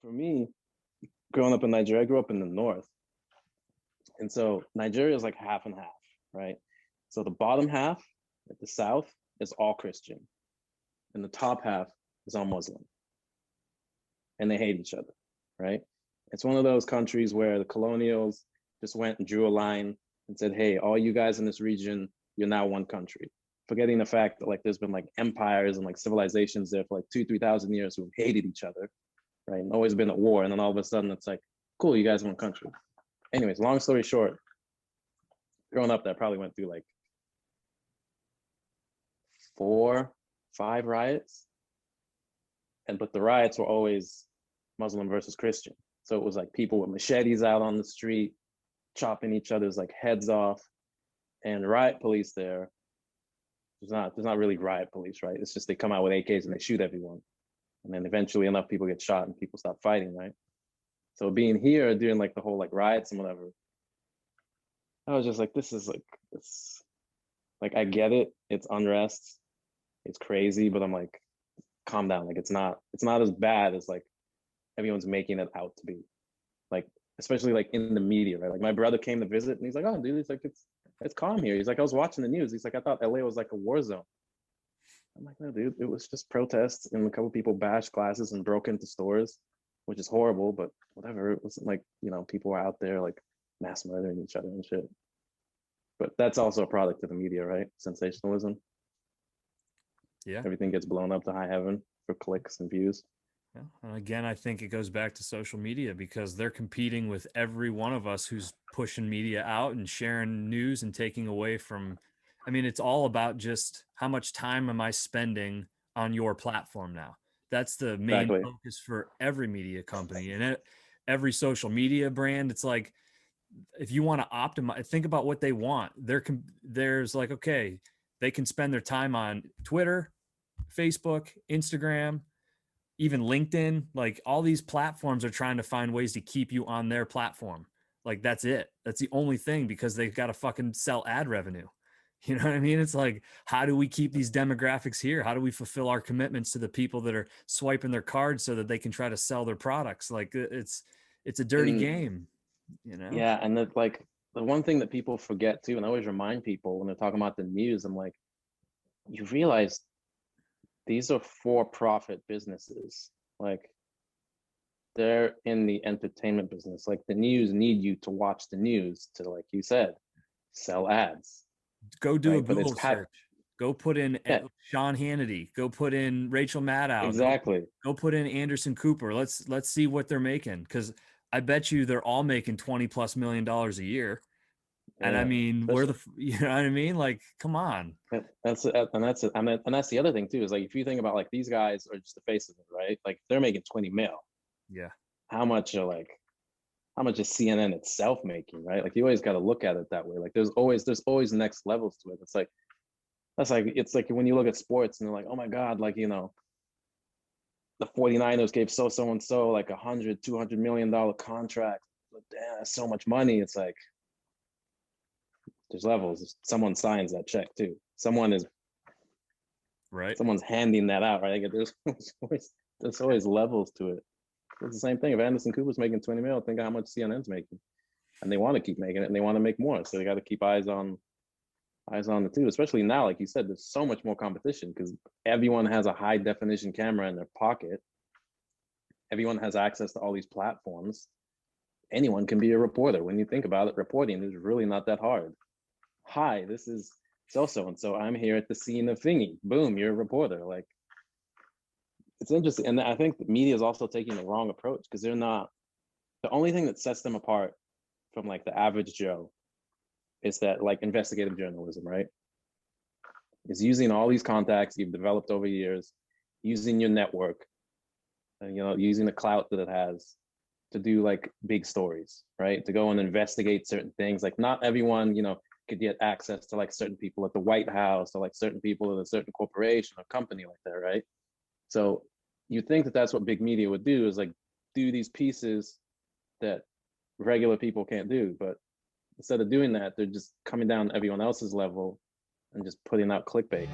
For me, growing up in Nigeria, I grew up in the north. And so Nigeria is like half and half, right? So the bottom half at the south is all Christian, and the top half is all Muslim. And they hate each other, right? It's one of those countries where the colonials just went and drew a line and said, hey, all you guys in this region, you're now one country. Forgetting the fact that like there's been like empires and like civilizations there for like 2,000 to 3,000 years who hated each other, right? And always been at war. And then all of a sudden it's like, cool, you guys are one country. Anyways, long story short, growing up there, I probably went through like 4, 5 riots. But the riots were always Muslim versus Christian. So it was like people with machetes out on the street, chopping each other's like heads off. And riot police there, there's not really riot police, right? It's just they come out with AKs and they shoot everyone. And then eventually enough people get shot and people stop fighting, right? So being here during like the whole like riots and whatever, I was just like, this is like, it's like, I get it. It's unrest. It's crazy, but I'm like, calm down. Like, it's not as bad as like everyone's making it out to be. Like, especially like in the media, right? Like my brother came to visit and he's like, oh dude, he's like, it's calm here. He's like, I was watching the news. He's like, I thought LA was like a war zone. I'm like, no, dude, it was just protests and a couple people bashed glasses and broke into stores, which is horrible, but whatever. It wasn't like, people were out there like mass murdering each other and shit. But that's also a product of the media, right? Sensationalism. Yeah. Everything gets blown up to high heaven for clicks and views. Yeah. And again, I think it goes back to social media because they're competing with every one of us who's pushing media out and sharing news and taking away from. I mean, it's all about just how much time am I spending on your platform now? That's the main Exactly. focus for every media company and every social media brand. It's like, if you want to optimize, think about what they want. There's like, okay, they can spend their time on Twitter, Facebook, Instagram, even LinkedIn. Like all these platforms are trying to find ways to keep you on their platform. Like that's it. That's the only thing because they've got to fucking sell ad revenue. You know what I mean? It's like, how do we keep these demographics here? How do we fulfill our commitments to the people that are swiping their cards so that they can try to sell their products? Like it's a dirty And game, you know? yeah, and that like the one thing that people forget too, and I always remind people when they're talking about the news, I'm like, you realize these are for-profit businesses. Like they're in the entertainment business. Like the news need you to watch the news to, like you said, sell ads, Go do a right? But it's Google search. Go put in yeah, Sean Hannity. Go put in Rachel Maddow. exactly. Go put in Anderson Cooper. Let's see what they're making because I bet you they're all making $20+ million a year. And I Yeah, mean, especially you know what I mean? Like, come on. and that's the other thing too, is like if you think about like these guys are just the face of it, right? Like they're making 20 mil. Yeah. How much are like how much is CNN itself making, right? Like you always got to look at it that way. Like there's always next levels to it. It's like it's like when you look at sports and they're like, oh my God, like the 49ers gave so and so like 100 $200 million contract. But damn, that's so much money. It's like there's levels. Someone signs that check too. Right. Someone's handing that out, right? Like there's always levels to it. It's the same thing. If Anderson Cooper's making 20 mil, think of how much CNN's making. And they want to keep making it and they want to make more. So they got to keep eyes on the two, especially now, like you said, there's so much more competition because everyone has a high definition camera in their pocket. Everyone has access to all these platforms. Anyone can be a reporter. When you think about it, reporting is really not that hard. Hi, this is so and so. I'm here at the scene of thingy. Boom, you're a reporter. Like it's interesting, and I think the media is also taking the wrong approach because they're not. The only thing that sets them apart from like the average Joe is that like investigative journalism, right? Is using all these contacts you've developed over years, using your network, and using the clout that it has to do like big stories, right? To go and investigate certain things. Like not everyone, could get access to like certain people at the White House or like certain people at a certain corporation or company like that, right? So you think that that's what big media would do, is like do these pieces that regular people can't do, but instead of doing that, they're just coming down everyone else's level and just putting out clickbait.